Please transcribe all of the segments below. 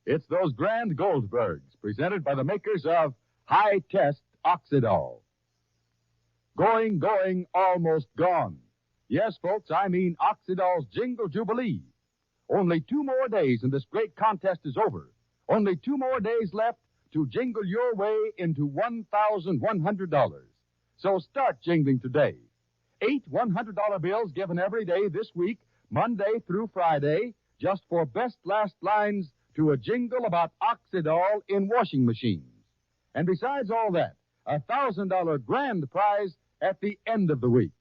It's those grand Goldbergs, presented by the makers of high-test Oxydol. Going, almost gone. Yes, folks, I mean Oxydol's Jingle Jubilee. Only 2 more days and this great contest is over. Only 2 more days left to jingle your way into $1,100. So start jingling today. 8 $100 bills given every day this week, Monday through Friday, just for best last lines to a jingle about Oxydol in washing machines. And besides all that, a $1,000 grand prize at the end of the week.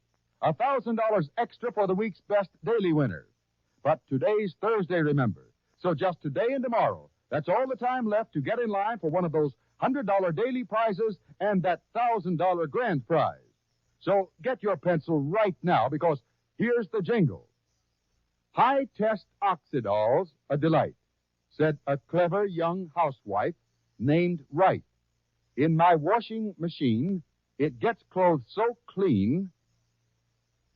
$1,000 extra for the week's best daily winner. But today's Thursday, remember. So just today and tomorrow, that's all the time left to get in line for one of those $100 daily prizes and that $1,000 grand prize. So get your pencil right now, because here's the jingle. High-test Oxydol's a delight, said a clever young housewife named Wright. In my washing machine, it gets clothes so clean.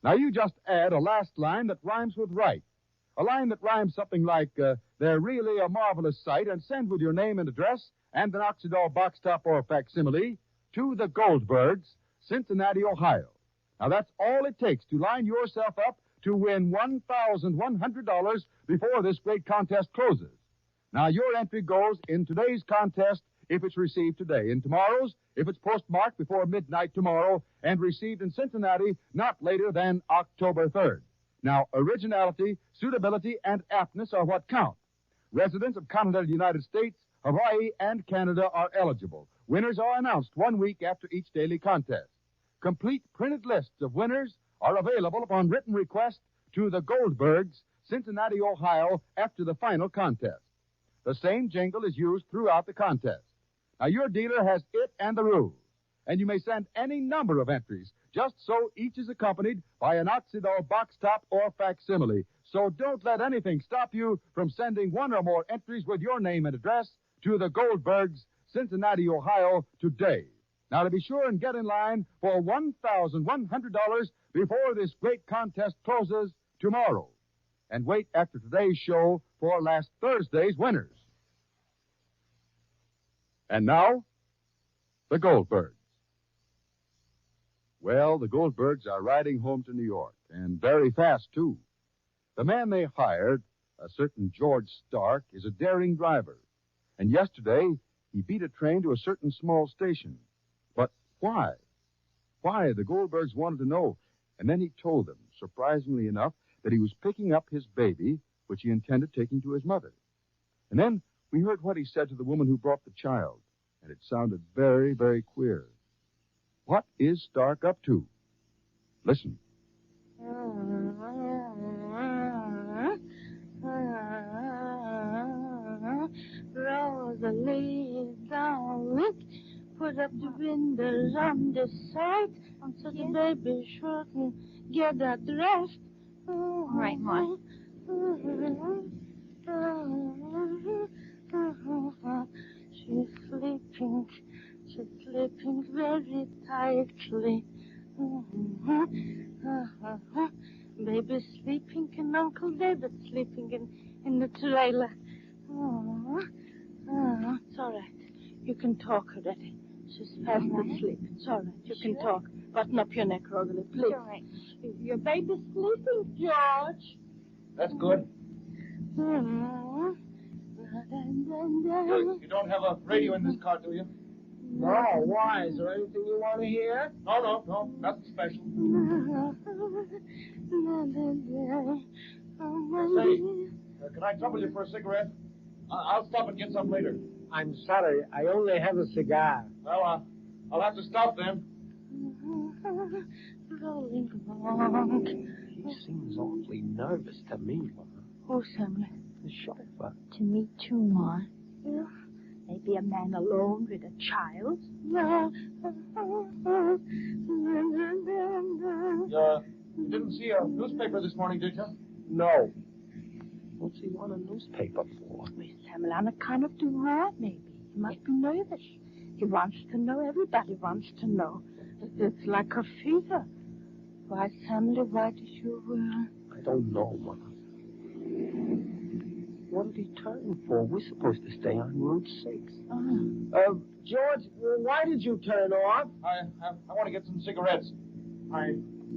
Now you just add a last line that rhymes with Wright. A line that rhymes something like, they're really a marvelous sight, and send with your name and address and an Oxydol box top or facsimile to the Goldbergs, Cincinnati, Ohio. Now that's all it takes to line yourself up to win $1,100 before this great contest closes. Now your entry goes in today's contest if it's received today, in tomorrow's if it's postmarked before midnight tomorrow and received in Cincinnati not later than October 3rd. Now, originality, suitability, and aptness are what count. Residents of continental United States, Hawaii, and Canada are eligible. Winners are announced 1 week after each daily contest. Complete printed lists of winners are available upon written request to the Goldbergs, Cincinnati, Ohio, after the final contest. The same jingle is used throughout the contest. Now, your dealer has it and the rules, and you may send any number of entries, just so each is accompanied by an Oxydol box top or facsimile. So don't let anything stop you from sending 1 or more entries with your name and address to the Goldbergs, Cincinnati, Ohio, today. Now, to be sure and get in line for $1,100 before this great contest closes tomorrow. And wait after today's show for last Thursday's winners. And now, the Goldbergs. Well, the Goldbergs are riding home to New York, and very fast, too. The man they hired, a certain George Stark, is a daring driver. And yesterday, he beat a train to a certain small station. But why? Why? The Goldbergs wanted to know. And then he told them, surprisingly enough, that he was picking up his baby, which he intended taking to his mother. And then we heard what he said to the woman who brought the child, and it sounded very, very queer. What is Stark up to? Listen. Rosalie, darling, put up the windows on this side so the baby shouldn't get at rest. All right, Ma. She's sleeping very tightly. Baby's sleeping and Uncle David's sleeping in the trailer. It's all right. You can talk already. She's fast asleep. It's all right. You can talk. Button up your neck, Rosalie, please. All right. Your baby's sleeping, George. That's good. You don't have a radio in this car, do you? No, why? Is there anything you want to hear? No, nothing special. Say, can I trouble you for a cigarette? I'll stop and get some later. I'm sorry, I only have a cigar. Well, I'll have to stop then. He seems awfully nervous to me, Ma. Who's Emily? The chauffeur. To me, too, Ma. Maybe a man alone with a child. You didn't see a newspaper this morning, did you? No. What's he want a newspaper for? Miss Samuel, on account of the war, maybe. He must be nervous. He wants to know. Everybody wants to know. It's like a fever. Why, Samuel, why did you... I don't know, Mother. What did he turn for? We're supposed to stay on Route 6. George, why did you turn off? I want to get some cigarettes. I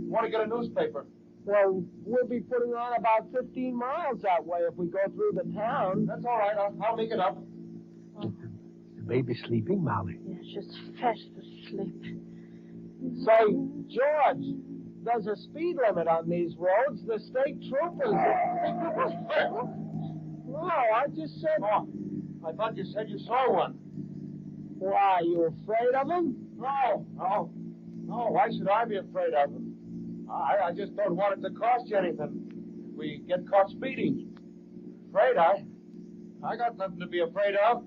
want to get a newspaper. Well, we'll be putting on about 15 miles that way if we go through the town. That's all right. I'll make it up. The baby's sleeping, Molly. Yeah, she's fast asleep. Say, George, there's a speed limit on these roads. The state troopers... No, I just said... Oh, I thought you said you saw one. Why, you afraid of them? No. Why should I be afraid of them? I just don't want it to cost you anything. We get caught speeding. Afraid, I got nothing to be afraid of.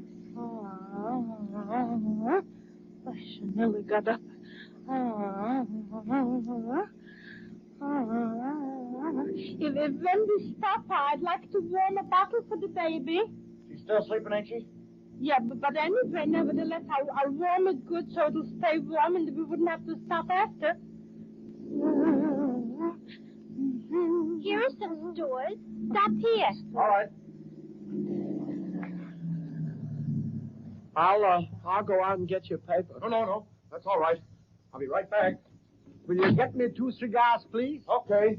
She nearly got up. If when we stop, I'd like to warm a bottle for the baby. She's still sleeping, ain't she? Yeah, but anyway, nevertheless, I'll warm it good so it'll stay warm and we wouldn't have to stop after. Here are some stores. Stop here. All right. I'll go out and get your paper. No. That's all right. I'll be right back. Will you get me 2 cigars, please? Okay.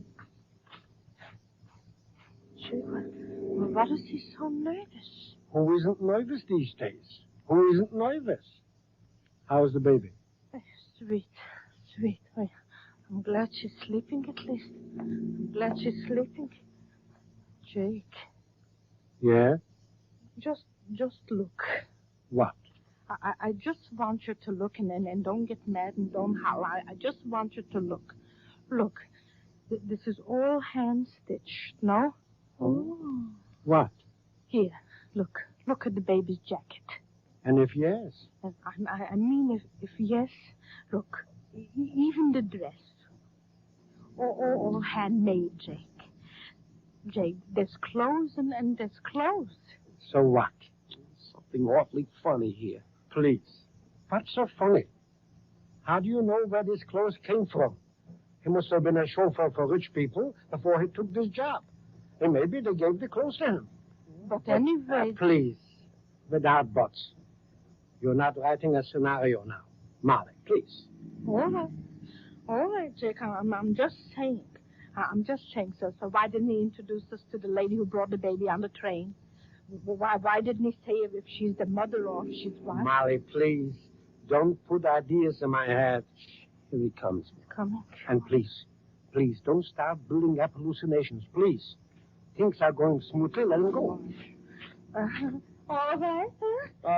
Gee, well, what is he so nervous? Who isn't nervous these days? Who isn't nervous? How's the baby? Sweet. Well, I'm glad she's sleeping at least. I'm glad she's sleeping. Jake. Yeah? Just look. What? I just want you to look and don't get mad and don't howl. I just want you to look. Look. This is all hand stitched, no? Oh. What? Here, look. Look at the baby's jacket. And if yes? I mean, if yes, look. Even the dress. All handmade, Jake. Jake, there's clothes and there's clothes. So what? Something awfully funny here. Please. What's so funny? How do you know where these clothes came from? He must have been a chauffeur for rich people before he took this job. And maybe they gave the clothes to him. But anyway... Please, without buts. You're not writing a scenario now. Molly, please. All right, Jake, I'm just saying. So why didn't he introduce us to the lady who brought the baby on the train? Why didn't he say if she's the mother or if she's what? Molly, please, don't put ideas in my head. Here he comes. He's coming. And please, don't start building up hallucinations, please. Things are going smoothly, let him go. All right,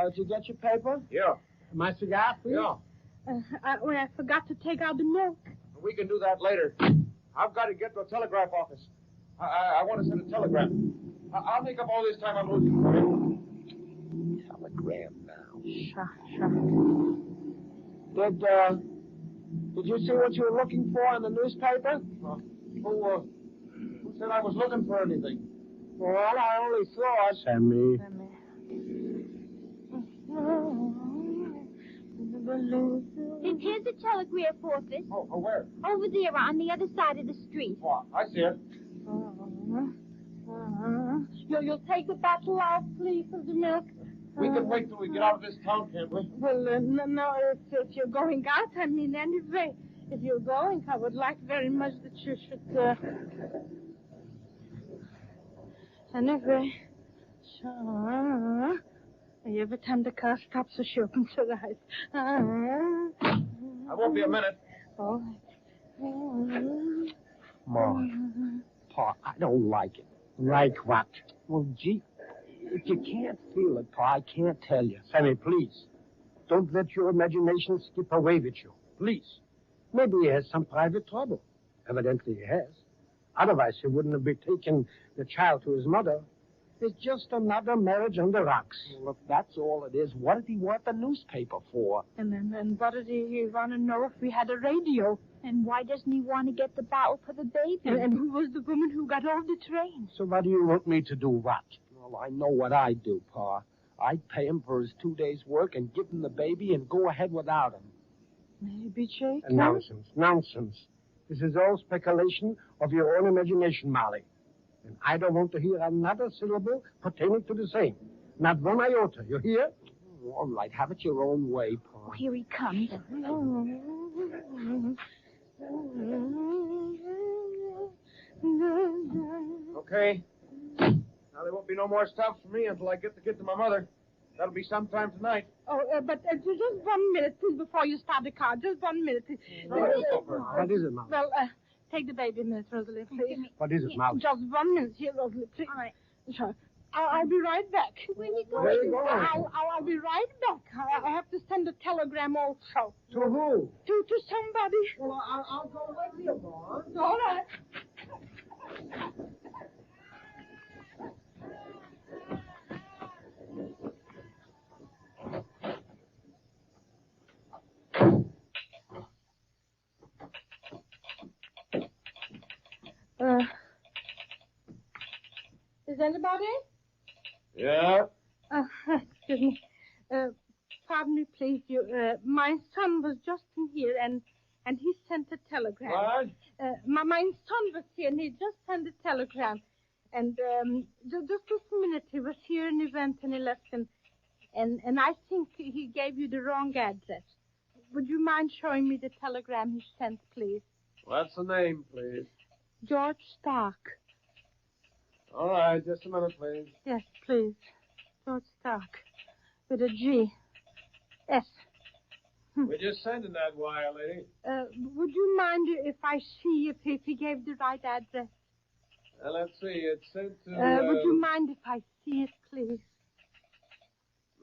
Did you get your paper? Yeah. My cigar, please? Yeah. I forgot to take out the milk. We can do that later. I've got to get to a telegraph office. I want to send a telegram. I'll make up all this time I'm losing for you. Telegram now. Sure. Did you see what you were looking for in the newspaper? Who said I was looking for anything? Well, I only saw it. Sammy. Here's the telegraph office. Oh, where? Over there on the other side of the street. Oh, I see it. You'll take the bottle out, please, of the milk. We can wait till we get out of this town, can't we? Well, no, if you're going out, I mean, anyway, if you're going, I would like very much that you should, Anyway, sure. Every time the car stops, she opens her eyes. I won't be a minute. All right. Mom, Pa, I don't like it. Like what? Well, gee, if you can't feel it, Pa, I can't tell you. Sammy, please, don't let your imagination skip away with you. Please. Maybe he has some private trouble. Evidently he has. Otherwise, he wouldn't have been taking the child to his mother. It's just another marriage on the rocks. Well, if that's all it is, what did he want the newspaper for? And what did he want to know if we had a radio? And why doesn't he want to get the bottle for the baby? And who was the woman who got off the train? So what do you want me to do, what? Well, I know what I'd do, Pa. I'd pay him for his 2 days' work and give him the baby and go ahead without him. Maybe, Jake. Nonsense. This is all speculation of your own imagination, Molly. And I don't want to hear another syllable pertaining to the same. Not one iota. You hear? Oh, all right. Have it your own way, Pa. Oh, here he comes. Okay. Now, there won't be no more stops for me until I get the kid to my mother. That'll be sometime tonight. Oh, but just 1 minute, please, before you start the car. Just 1 minute. What is it, Molly? Well, take the baby, Miss Rosalie, please. What is it, Molly? Just 1 minute here, Rosalie, please. All right. Sure. I'll be right back. Where are you going? Where are you going? I'll be right back. I have to send a telegram also. To who? To somebody. Well, I'll go with you, Pa. All right. Is anybody? Yeah? Excuse me. Pardon me, please. My son was just in here, and he sent a telegram. What? My son was here, and he just sent a telegram. And just this minute, he was here, and he went, and he left, and I think he gave you the wrong address. Would you mind showing me the telegram he sent, please? What's the name, please? George Stark. All right, just a minute, please. Yes, please. George Stark. With a G. S. We're just sending that wire, lady. Would you mind if I see if he gave the right address? Let's see. It's sent to... Would you mind if I see it, please?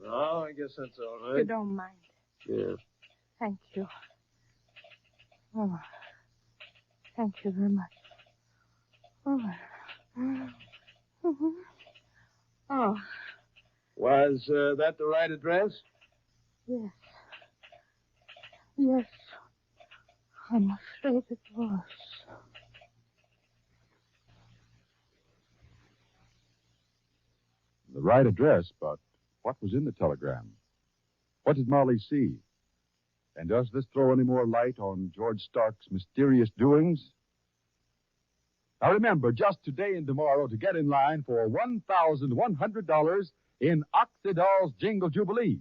No, I guess that's all You right. don't mind. Yeah. Thank you. Oh, thank you very much. Oh. Oh, Was that the right address? yes. Yes. I'm afraid it was. The right address, but what was in the telegram? What did Molly see? And does this throw any more light on George Stark's mysterious doings? Now remember, just today and tomorrow to get in line for $1,100 in Oxydol's Jingle Jubilee.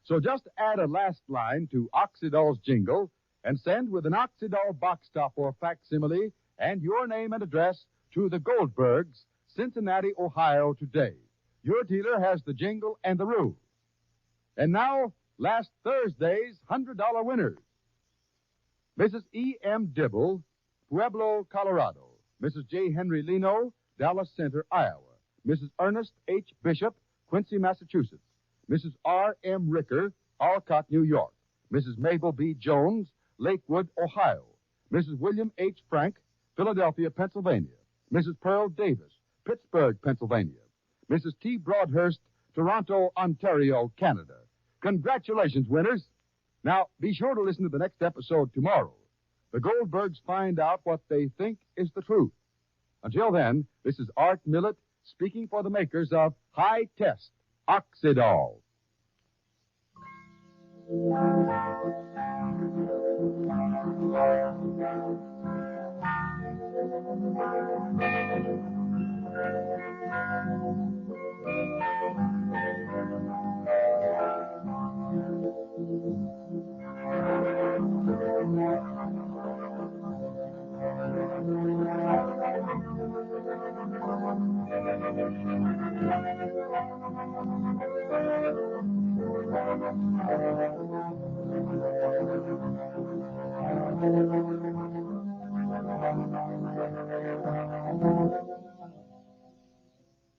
So just add a last line to Oxydol's Jingle and send with an Oxydol box top or facsimile and your name and address to the Goldbergs, Cincinnati, Ohio today. Your dealer has the jingle and the rule. And now, last Thursday's $100 winners. Mrs. E.M. Dibble, Pueblo, Colorado. Mrs. J. Henry Leno, Dallas Center, Iowa. Mrs. Ernest H. Bishop, Quincy, Massachusetts. Mrs. R. M. Ricker, Alcott, New York. Mrs. Mabel B. Jones, Lakewood, Ohio. Mrs. William H. Frank, Philadelphia, Pennsylvania. Mrs. Pearl Davis, Pittsburgh, Pennsylvania. Mrs. T. Broadhurst, Toronto, Ontario, Canada. Congratulations, winners. Now, be sure to listen to the next episode tomorrow. The Goldbergs find out what they think is the truth. Until then, this is Art Millett speaking for the makers of High Test Oxydol.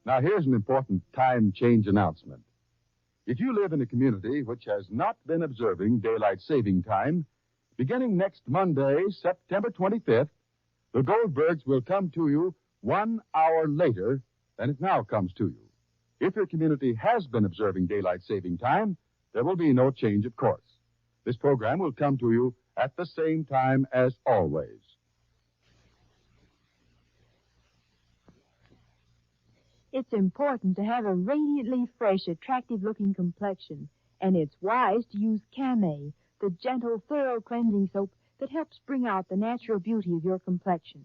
Now, here's an important time change announcement. If you live in a community which has not been observing daylight saving time, beginning next Monday, September 25th, the Goldbergs will come to you 1 hour later than it now comes to you. If your community has been observing daylight saving time, there will be no change of course. This program will come to you at the same time as always. It's important to have a radiantly fresh, attractive-looking complexion, and it's wise to use Camay, the gentle, thorough cleansing soap that helps bring out the natural beauty of your complexion.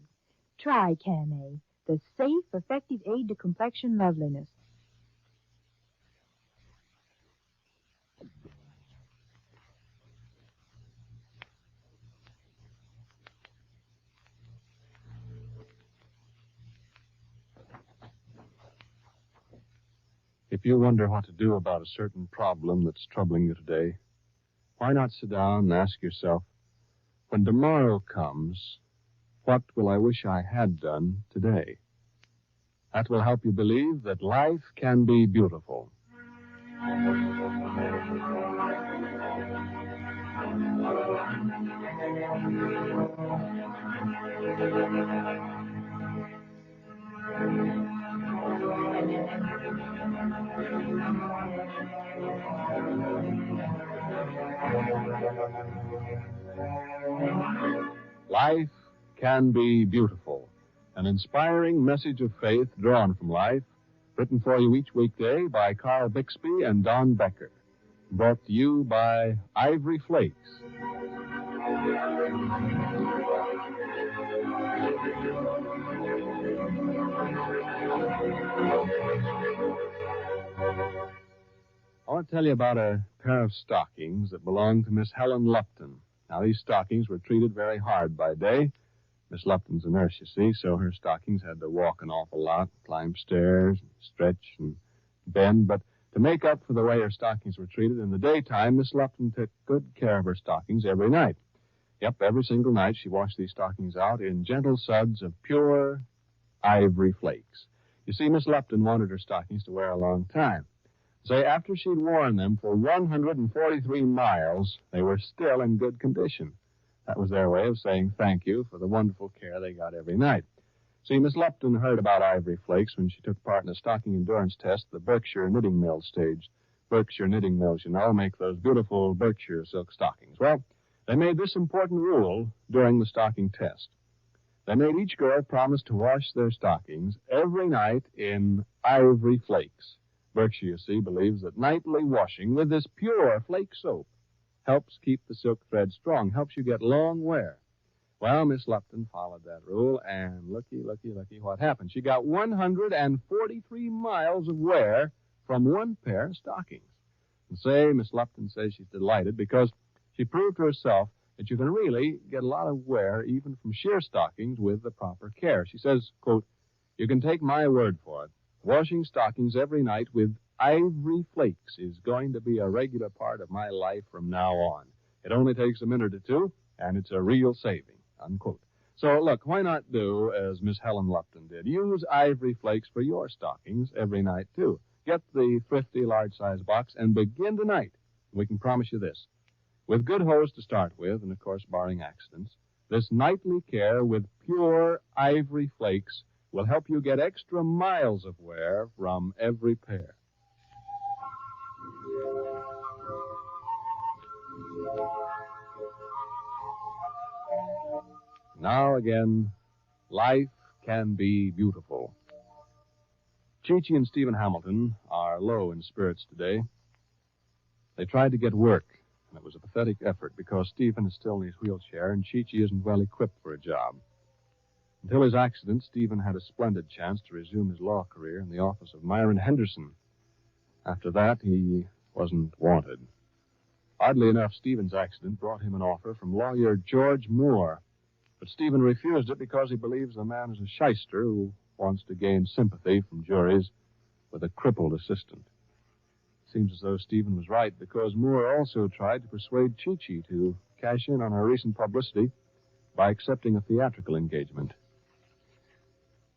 Try Camay, the safe, effective aid to complexion loveliness. If you wonder what to do about a certain problem that's troubling you today, why not sit down and ask yourself, when tomorrow comes, what will I wish I had done today? That will help you believe that life can be beautiful. Life can be beautiful. An inspiring message of faith drawn from life, written for you each weekday by Carl Bixby and Don Becker. Brought to you by Ivory Flakes. I want to tell you about a pair of stockings that belonged to Miss Helen Lupton. Now, these stockings were treated very hard by day. Miss Lupton's a nurse, you see, so her stockings had to walk an awful lot, climb stairs, stretch and bend. But to make up for the way her stockings were treated in the daytime, Miss Lupton took good care of her stockings every night. Yep, every single night she washed these stockings out in gentle suds of pure ivory flakes. You see, Miss Lupton wanted her stockings to wear a long time. Say, after she'd worn them for 143 miles, they were still in good condition. That was their way of saying thank you for the wonderful care they got every night. See, Miss Lupton heard about ivory flakes when she took part in a stocking endurance test at the Berkshire Knitting Mill stage. Berkshire Knitting Mills, you know, make those beautiful Berkshire silk stockings. Well, they made this important rule during the stocking test. They made each girl promise to wash their stockings every night in ivory flakes. Berkshire, you see, believes that nightly washing with this pure flake soap helps keep the silk thread strong, helps you get long wear. Well, Miss Lupton followed that rule, and looky what happened. She got 143 miles of wear from one pair of stockings. And say, Miss Lupton says she's delighted because she proved to herself that you can really get a lot of wear even from sheer stockings with the proper care. She says, quote, "You can take my word for it. Washing stockings every night with ivory flakes is going to be a regular part of my life from now on. It only takes a minute or two, and it's a real saving," unquote. So, look, why not do as Miss Helen Lupton did? Use ivory flakes for your stockings every night, too. Get the thrifty large-size box and begin tonight. We can promise you this. With good hose to start with, and, of course, barring accidents, this nightly care with pure ivory flakes will help you get extra miles of wear from every pair. Now again, life can be beautiful. Chi-Chi and Stephen Hamilton are low in spirits today. They tried to get work, and it was a pathetic effort because Stephen is still in his wheelchair and Chi-Chi isn't well equipped for a job. Until his accident, Stephen had a splendid chance to resume his law career in the office of Myron Henderson. After that, he wasn't wanted. Oddly enough, Stephen's accident brought him an offer from lawyer George Moore. But Stephen refused it because he believes the man is a shyster who wants to gain sympathy from juries with a crippled assistant. Seems as though Stephen was right because Moore also tried to persuade Chi-Chi to cash in on her recent publicity by accepting a theatrical engagement.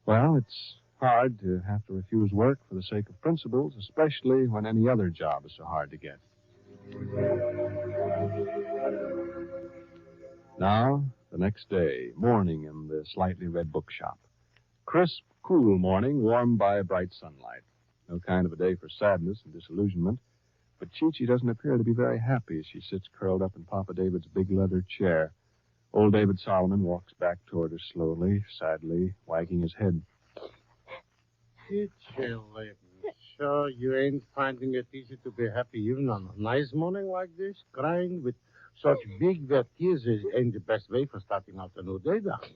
Well, it's hard to have to refuse work for the sake of principles, especially when any other job is so hard to get. Now, the next day, morning in the slightly red bookshop. Crisp, cool morning, warmed by bright sunlight. No kind of a day for sadness and disillusionment. But Chi-Chi doesn't appear to be very happy as she sits curled up in Papa David's big leather chair. Old David Solomon walks back toward her slowly, sadly, wagging his head. Chichi, sure you ain't finding it easy to be happy even on a nice morning like this? Crying with such big wet tears ain't the best way for starting out a new day, darling.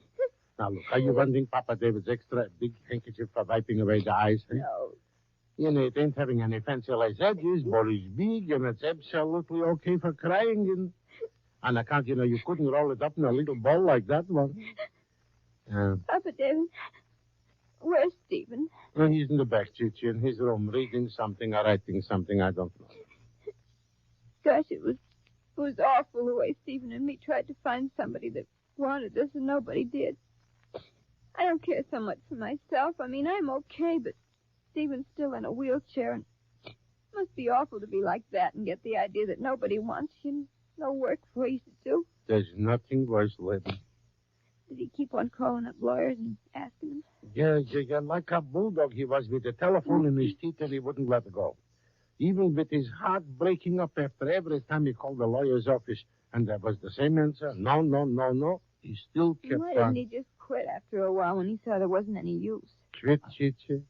Now, look, are you wanting Papa David's extra big handkerchief for wiping away the eyes? Eh? No. You know, it ain't having any fancy lace edges, but it's big, and it's absolutely okay for crying. And on account, you couldn't roll it up in a little ball like that one. Papa David, where's Stephen? Well, he's in the back, Chichi, in his room, reading something or writing something, I don't know. Gosh, it was awful the way Stephen and me tried to find somebody that wanted us, and nobody did. I don't care so much for myself. I mean, I'm okay, but Stephen's still in a wheelchair, and it must be awful to be like that and get the idea that nobody wants you, no work for you to do. There's nothing worse, lady. Did he keep on calling up lawyers and asking them? Yeah, like a bulldog he was with the telephone in his teeth and he wouldn't let go. Even with his heart breaking up after every time he called the lawyer's office, and that was the same answer, no, he still kept Why on. didn't he just quit after a while when he saw there wasn't any use? Quit, Chichi.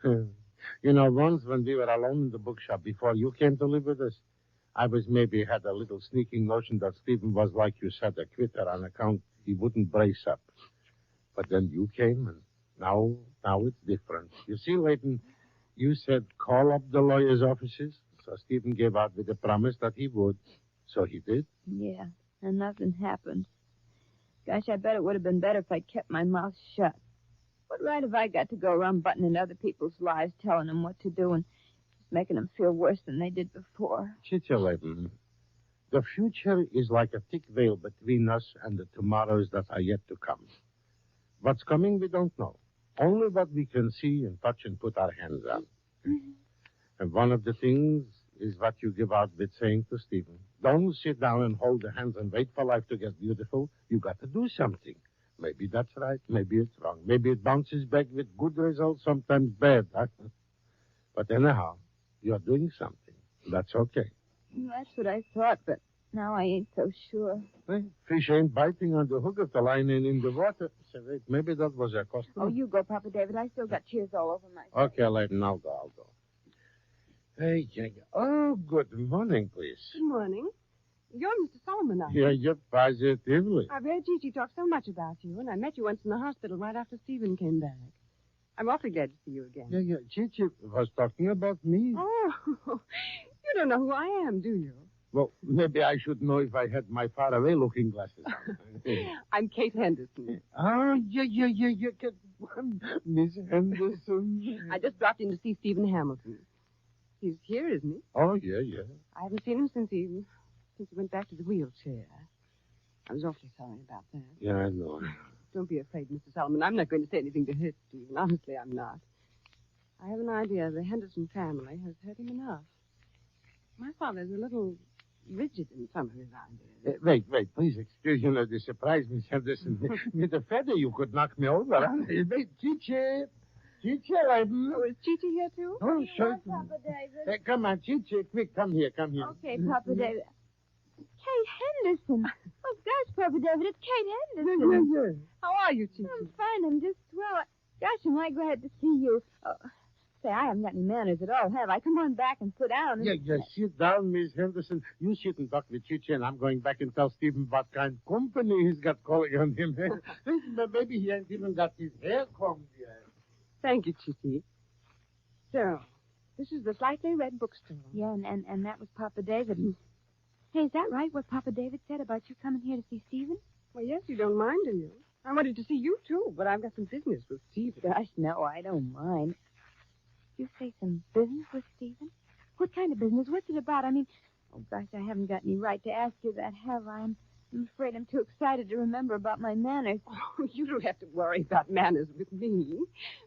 Once when we were alone in the bookshop before you came to live with us, I was maybe had a little sneaking notion that Stephen was, like you said, a quitter on account he wouldn't brace up. But then you came, and now it's different. You see, Leighton, you said call up the lawyer's offices, so Stephen gave out with a promise that he would. So he did. Yeah, and nothing happened. Gosh, I bet it would have been better if I'd kept my mouth shut. What right have I got to go around butting into other people's lives, telling them what to do, and just making them feel worse than they did before? Chichi, Leighton, the future is like a thick veil between us and the tomorrows that are yet to come. What's coming, we don't know. Only what we can see and touch and put our hands on. Mm-hmm. And one of the things is what you give out with saying to Stephen. Don't sit down and hold the hands and wait for life to get beautiful. You got to do something. Maybe that's right. Maybe it's wrong. Maybe it bounces back with good results, sometimes bad. But anyhow, you're doing something. That's okay. That's what I thought, but now I ain't so sure. Hey, fish ain't biting on the hook if the line ain't in the water. So wait, maybe that was a customer. Oh, you go, Papa David. I still got tears all over my face. Okay, Leighton, I'll go. Hey, Jingle. Oh, good morning, please. Good morning. You're Mr. Solomon, aren't you? Yeah, you're positively. I've heard Gigi talk so much about you, and I met you once in the hospital right after Stephen came back. I'm awfully glad to see you again. Yeah. Gigi was talking about me. Oh, you don't know who I am, do you? Well, maybe I should know if I had my faraway-looking glasses on. I'm Kate Henderson. Oh, yeah. Miss Henderson. I just dropped in to see Stephen Hamilton. He's here, isn't he? Oh, yeah. I haven't seen him since he went back to the wheelchair. I was awfully sorry about that. Yeah, I know. Don't be afraid, Mr. Solomon. I'm not going to say anything to hurt Stephen. Honestly, I'm not. I have an idea the Henderson family has hurt him enough. My father's a little rigid in some of his ideas. Wait, please excuse the surprise, Miss Henderson. With a feather, you could knock me over. Wait, Gigi, Oh, is Gigi here, too? Oh, sure. Papa David. Hey, come on, Gigi, quick, come here. Okay, Papa David. Kate Henderson. Oh, gosh, Papa David, it's Kate Henderson. Yeah. How are you, Gigi? I'm fine. I'm just swell. Gosh, am I glad to see you. Say, I haven't got any manners at all, have I? Come on back and sit down. Yeah, sit down, Miss Henderson. You sit and talk with Chichi, and I'm going back and tell Stephen what kind of company he's got calling on him. Maybe he ain't even got his hair combed yet. Thank you, Chichi. So, this is the Slightly Red Bookstore. Yeah, and that was Papa David. Hey, is that right, what Papa David said about you coming here to see Stephen? Well, yes, you don't mind, do you? I wanted to see you, too, but I've got some business with Stephen. Gosh, no, I don't mind. You say some business with Stephen? What kind of business? What's it about? I mean, oh, gosh, I haven't got any right to ask you that, have I? I'm afraid I'm too excited to remember about my manners. Oh, you don't have to worry about manners with me.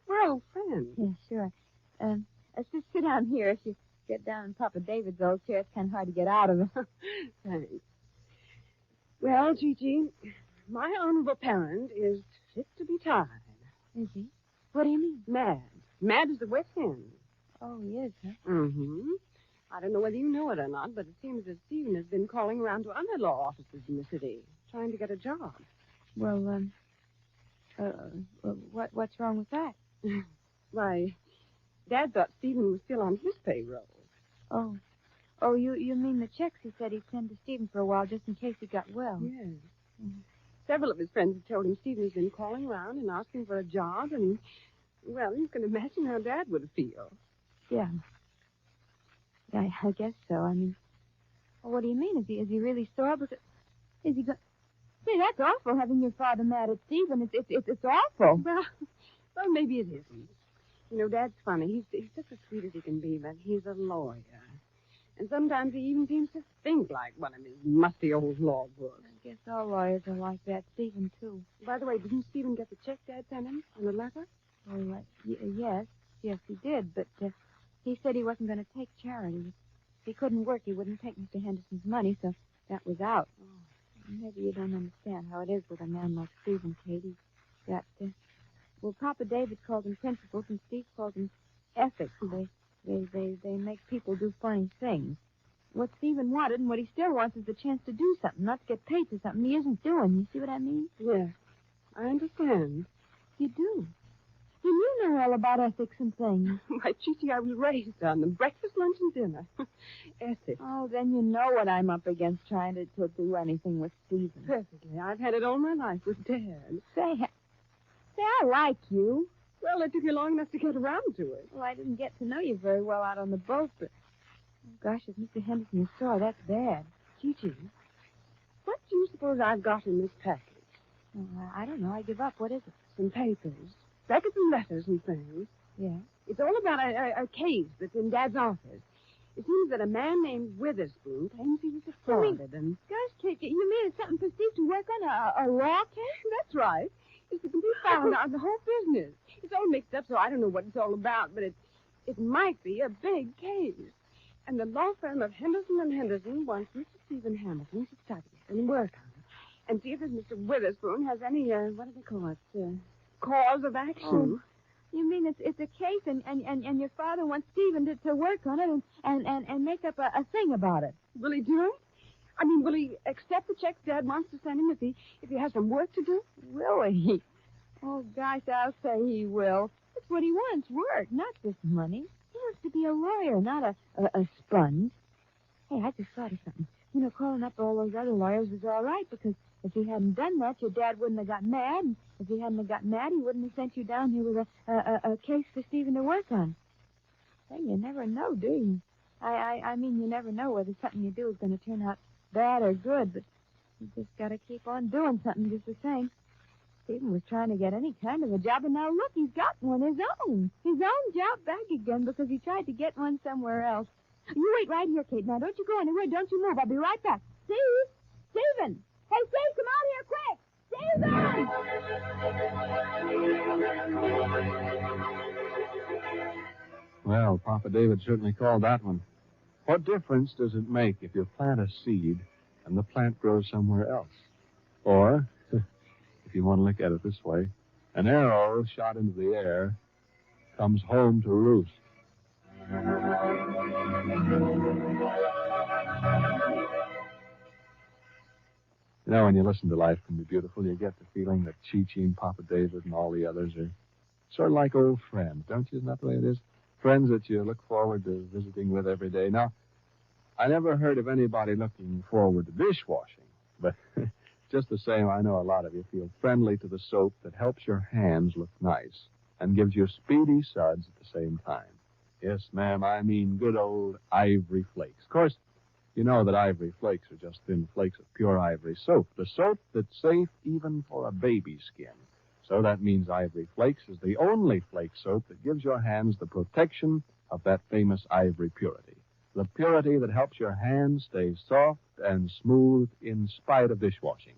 We're old friends. Yeah, sure. Let's just sit down here. If you get down in Papa David's old chair, it's kind of hard to get out of it. Thanks. Well, Gigi, my honorable parent is fit to be tied. Is he? What do you mean? Mad. Mad as the West End. Oh, he is, huh? Mm-hmm. I don't know whether you know it or not, but it seems that Stephen has been calling around to other law offices in the city, trying to get a job. Well, what's wrong with that? Why, Dad thought Stephen was still on his payroll. Oh. Oh, you mean the checks he said he'd send to Stephen for a while just in case he got well? Yes. Several of his friends have told him Stephen's been calling around and asking for a job, and, well, you can imagine how Dad would feel. Yeah. I guess so. I mean, well, what do you mean? Is he really sore? Because is he going? Say, that's awful having your father mad at Stephen. It's awful. Well, maybe it isn't. You know, Dad's funny. He's just as sweet as he can be, but he's a lawyer. And sometimes he even seems to think like one of his musty old law books. I guess all lawyers are like that. Stephen, too. By the way, didn't Stephen get the check Dad sent him on the letter? Oh, yes. Yes, he did. But he said he wasn't going to take charity. If he couldn't work, he wouldn't take Mr. Henderson's money, so that was out. Oh. Maybe you don't understand how it is with a man like Stephen, Katie. Well, Papa David calls them principles, and Steve calls them ethics. They make people do funny things. What Stephen wanted and what he still wants is the chance to do something, not to get paid for something he isn't doing. You see what I mean? Yes, I understand. You do. And you know all about ethics and things. Why, Chichi, I was raised on them. Breakfast, lunch, and dinner. Ethics. Oh, then you know what I'm up against trying to do anything with Stephen. Perfectly. I've had it all my life with Dad. Say, I like you. Well, it took you long enough to get around to it. Well, I didn't get to know you very well out on the boat, but... Oh, gosh, if Mr. Henderson is sore, that's bad. Chichi, what do you suppose I've got in this package? Oh, I don't know. I give up. What is it? Some papers. Records and letters and things. Yeah? It's all about a case that's in Dad's office. It seems that a man named Witherspoon claims he was defrauded and... Gosh, Kate, you mean it's something for Steve to work on? A law case? That's right. It's a complete found on the whole business. It's all mixed up, so I don't know what it's all about, but it might be a big case. And the law firm of Henderson and Henderson wants Mr. Stephen Hamilton to study it and work on it and see if this Mr. Witherspoon has any, what do they call it, cause of action. Oh, you mean it's a case and your father wants Stephen to work on it and make up a thing about it? Will he do it? I mean, will he accept the checks Dad wants to send him if he has some work to do? Will he? Oh, gosh, I'll say he will. That's what he wants, work, not just money. He wants to be a lawyer, not a sponge. Hey, I just thought of something. You know, calling up all those other lawyers was all right, because if he hadn't done that, your dad wouldn't have got mad. And if he hadn't have got mad, he wouldn't have sent you down here with a case for Stephen to work on. Hey, you never know, do you? I mean, you never know whether something you do is going to turn out bad or good, but you just got to keep on doing something just the same. Stephen was trying to get any kind of a job, and now look, he's got one, his own job back again because he tried to get one somewhere else. You wait right here, Kate. Now, don't you go anywhere. Don't you move. I'll be right back. Stephen! Hey, Steve, come out here, quick! Stephen! Well, Papa David certainly called that one. What difference does it make if you plant a seed and the plant grows somewhere else? Or, if you want to look at it this way, an arrow shot into the air comes home to roost. You know, when you listen to Life Can Be Beautiful, you get the feeling that Chi-Chi and Papa David and all the others are sort of like old friends, don't you? Isn't that the way it is? Friends that you look forward to visiting with every day. Now, I never heard of anybody looking forward to dishwashing, but just the same, I know a lot of you feel friendly to the soap that helps your hands look nice and gives you speedy suds at the same time. Yes, ma'am, I mean good old ivory flakes. Of course, you know that ivory flakes are just thin flakes of pure ivory soap, the soap that's safe even for a baby's skin. So that means Ivory Flakes is the only flake soap that gives your hands the protection of that famous ivory purity. The purity that helps your hands stay soft and smooth in spite of dishwashing.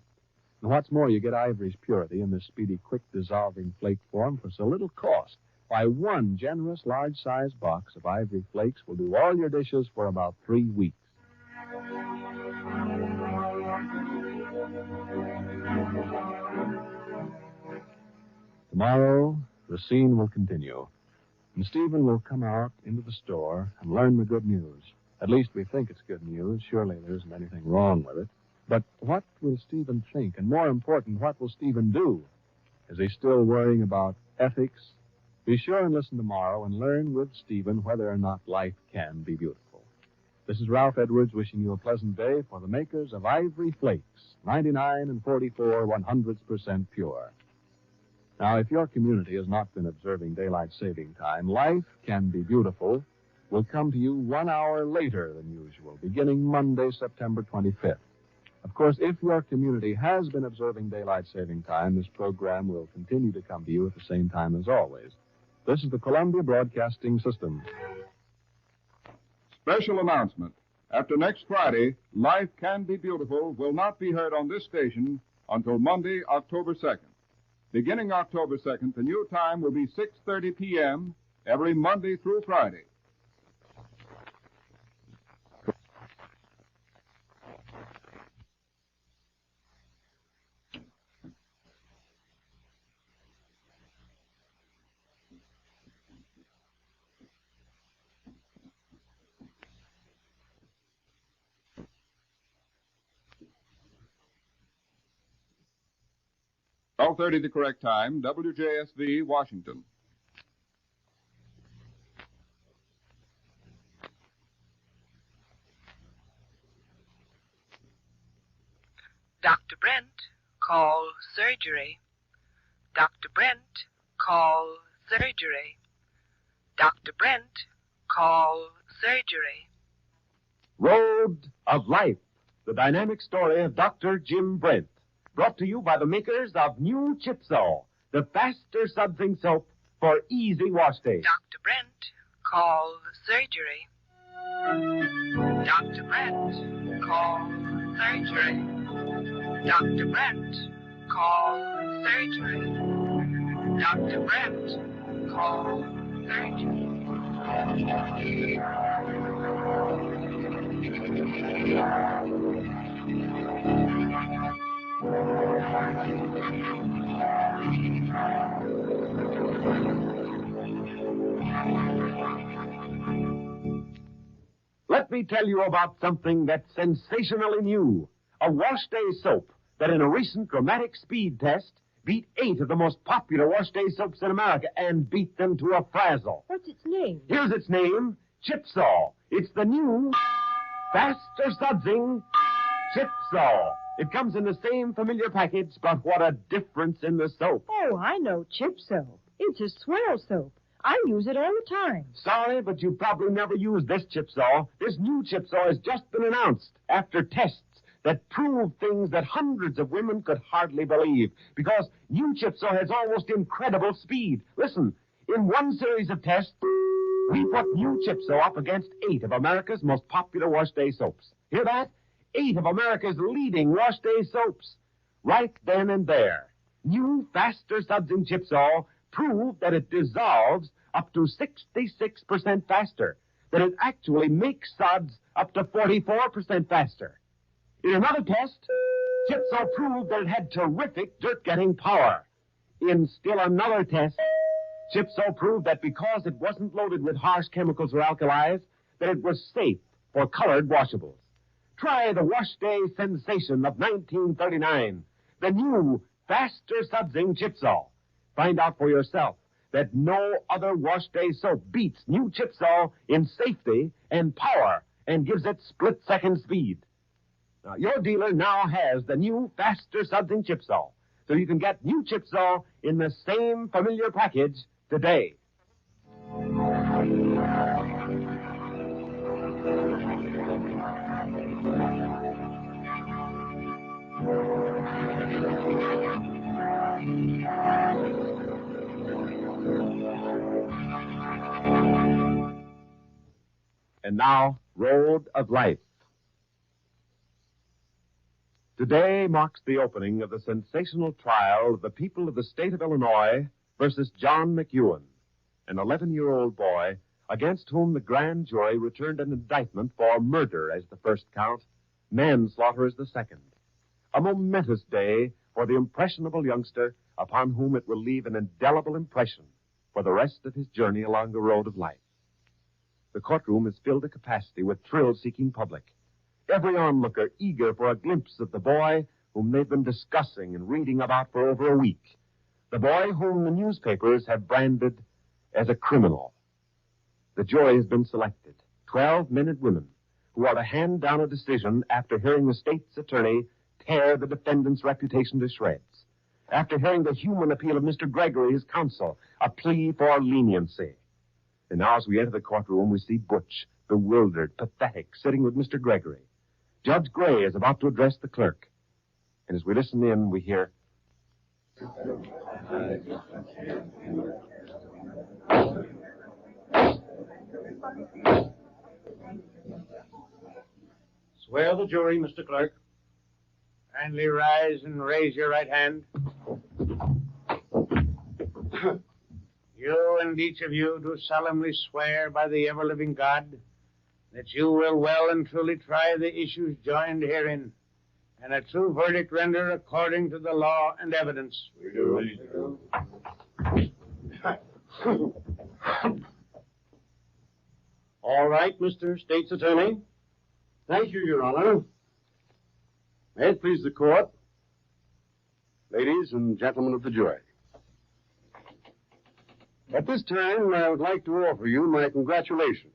And what's more, you get Ivory's purity in this speedy, quick-dissolving flake form for so little cost. Why, one generous, large-sized box of Ivory Flakes will do all your dishes for about 3 weeks. Tomorrow, The scene will continue. And Stephen will come out into the store and learn the good news. At least we think it's good news. Surely there isn't anything wrong with it. But what will Stephen think? And more important, what will Stephen do? Is he still worrying about ethics? Be sure and listen tomorrow and learn with Stephen whether or not life can be beautiful. This is Ralph Edwards wishing you a pleasant day for the makers of Ivory Flakes, 99 and 44 100% pure. Now, if your community has not been observing daylight saving time, Life Can Be Beautiful will come to you 1 hour later than usual, beginning Monday, September 25th. Of course, if your community has been observing daylight saving time, this program will continue to come to you at the same time as always. This is the Columbia Broadcasting System. Special announcement. After next Friday, Life Can Be Beautiful will not be heard on this station until Monday, October 2nd. Beginning October 2nd, the new time will be 6:30 p.m. every Monday through Friday. .30 the correct time, WJSV, Washington. Dr. Brent, call surgery. Dr. Brent, call surgery. Dr. Brent, call surgery. Road of Life, the dynamic story of Dr. Jim Brent. Brought to you by the makers of new Chipso, the faster sudsing soap for easy wash days. Dr. Brent, call surgery. Dr. Brent, call surgery. Dr. Brent, call surgery. Dr. Brent, call Let me tell you about something that's sensationally new. A wash day soap that in a recent dramatic speed test beat 8 of the most popular wash day soaps in America and beat them to a frazzle. What's its name? Here's its name, Chipso. It's the new, faster sudsing Chipso. It comes in the same familiar package, but what a difference in the soap. Oh, I know Chipso. It's a swell soap. I use it all the time. Sorry, but you've probably never used this Chipso. This new Chipso has just been announced after tests that prove things that hundreds of women could hardly believe, because new Chipso has almost incredible speed. Listen, in one series of tests, we put new Chipso up against 8 of America's most popular wash day soaps. Hear that? 8 of America's leading wash day soaps. Right then and there, new, faster sudsing Chipso proved that it dissolves up to 66% faster, that it actually makes suds up to 44% faster. In another test, Chipso proved that it had terrific dirt-getting power. In still another test, Chipso proved that because it wasn't loaded with harsh chemicals or alkalis, that it was safe for colored washables. Try the wash day sensation of 1939, the new, faster sudsing Chipso. Find out for yourself that no other wash day soap beats new Chipso in safety and power and gives it split-second speed. Now, your dealer now has the new, faster sudsing Chipso, so you can get new Chipso in the same familiar package today. And now, Road of Life. Today marks the opening of the sensational trial of the people of the state of Illinois versus John McEwan, an 11-year-old boy against whom the grand jury returned an indictment for murder as the first count, manslaughter as the second. A momentous day for the impressionable youngster upon whom it will leave an indelible impression for the rest of his journey along the road of life. The courtroom is filled to capacity with thrill-seeking public. Every onlooker eager for a glimpse of the boy whom they've been discussing and reading about for over a week. The boy whom the newspapers have branded as a criminal. The jury has been selected. 12 men and women who are to hand down a decision after hearing the state's attorney tear the defendant's reputation to shreds. After hearing the human appeal of Mr. Gregory, his counsel, a plea for leniency. And now as we enter the courtroom, we see Butch, bewildered, pathetic, sitting with Mr. Gregory. Judge Gray is about to address the clerk. And as we listen in, we hear... Swear the jury, Mr. Clerk. Kindly rise and raise your right hand. You and each of you do solemnly swear by the ever-living God that you will well and truly try the issues joined herein, and a true verdict render according to the law and evidence. We do. All right, Mr. State's Attorney. Thank you, Your Honor. May it please the court, ladies and gentlemen of the jury. At this time, I would like to offer you my congratulations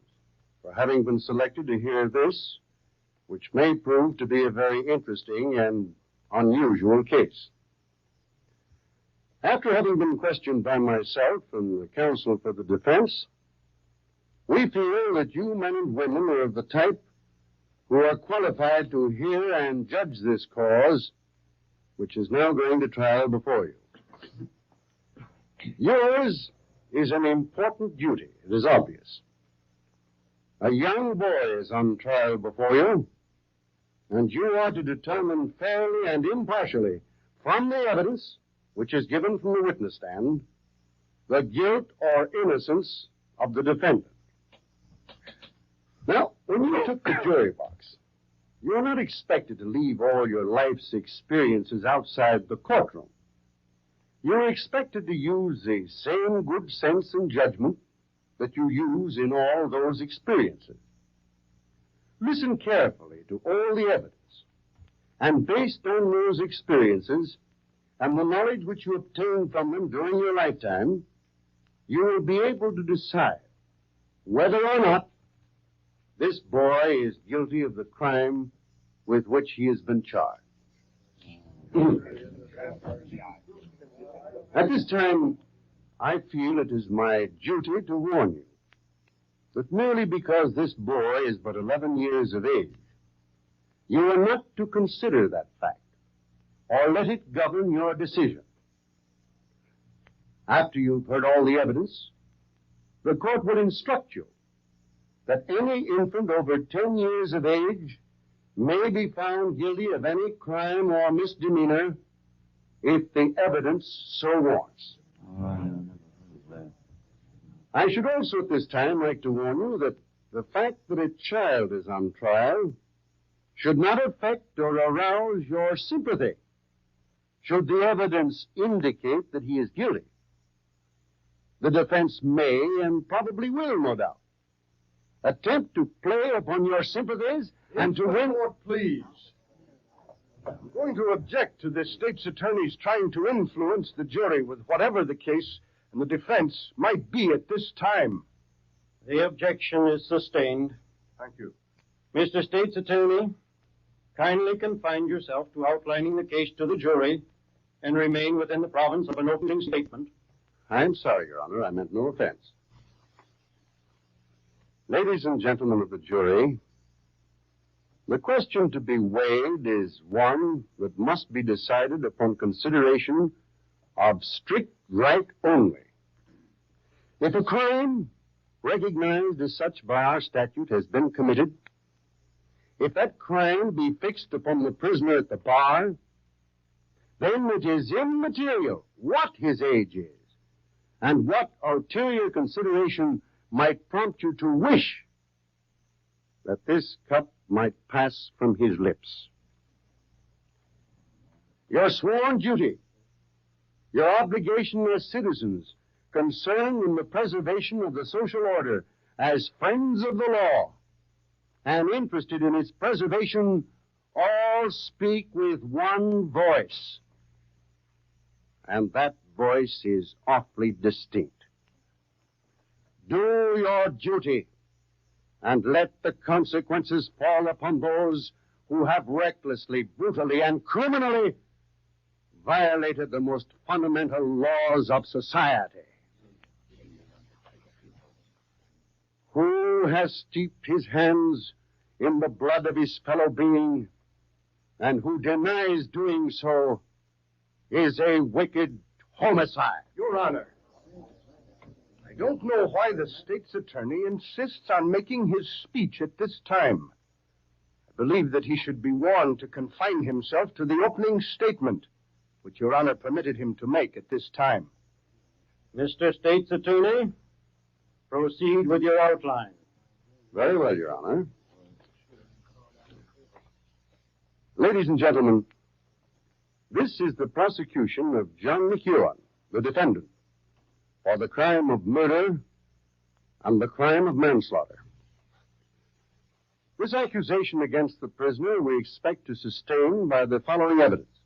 for having been selected to hear this, which may prove to be a very interesting and unusual case. After having been questioned by myself and the counsel for the defense, we feel that you men and women are of the type who are qualified to hear and judge this cause, which is now going to trial before you. Yours is an important duty, it is obvious. A young boy is on trial before you, and you are to determine fairly and impartially, from the evidence which is given from the witness stand, the guilt or innocence of the defendant. Now, when you took the jury box, you were not expected to leave all your life's experiences outside the courtroom. You were expected to use the same good sense and judgment that you use in all those experiences. Listen carefully to all the evidence, and based on those experiences and the knowledge which you obtained from them during your lifetime, you will be able to decide whether or not this boy is guilty of the crime with which he has been charged. At this time, I feel it is my duty to warn you that merely because this boy is but 11 years of age, you are not to consider that fact or let it govern your decision. After you've heard all the evidence, the court will instruct you that any infant over 10 years of age may be found guilty of any crime or misdemeanor if the evidence so warrants. I should also at this time like to warn you that the fact that a child is on trial should not affect or arouse your sympathy should the evidence indicate that he is guilty. The defense may and probably will, no doubt, attempt to play upon your sympathies and to win... Please. I'm going to object to this state's attorney's trying to influence the jury with whatever the case and the defense might be at this time. The objection is sustained. Thank you. Mr. State's Attorney, kindly confine yourself to outlining the case to the jury and remain within the province of an opening statement. I'm sorry, Your Honor. I meant no offense. Ladies and gentlemen of the jury, the question to be weighed is one that must be decided upon consideration of strict right only. If a crime, recognized as such by our statute, has been committed, if that crime be fixed upon the prisoner at the bar, then it is immaterial what his age is and what ulterior consideration might prompt you to wish that this cup might pass from his lips. Your sworn duty, your obligation as citizens concerned in the preservation of the social order as friends of the law and interested in its preservation all speak with one voice. And that voice is awfully distinct. Do your duty and let the consequences fall upon those who have recklessly, brutally, and criminally violated the most fundamental laws of society. Who has steeped his hands in the blood of his fellow being, and who denies doing so, is a wicked homicide. Your Honor, I don't know why the state's attorney insists on making his speech at this time. I believe that he should be warned to confine himself to the opening statement, which Your Honor permitted him to make at this time. Mr. State's Attorney, proceed with your outline. Very well, Your Honor. Ladies and gentlemen, this is the prosecution of John McEwan, the defendant, for the crime of murder and the crime of manslaughter. This accusation against the prisoner we expect to sustain by the following evidence.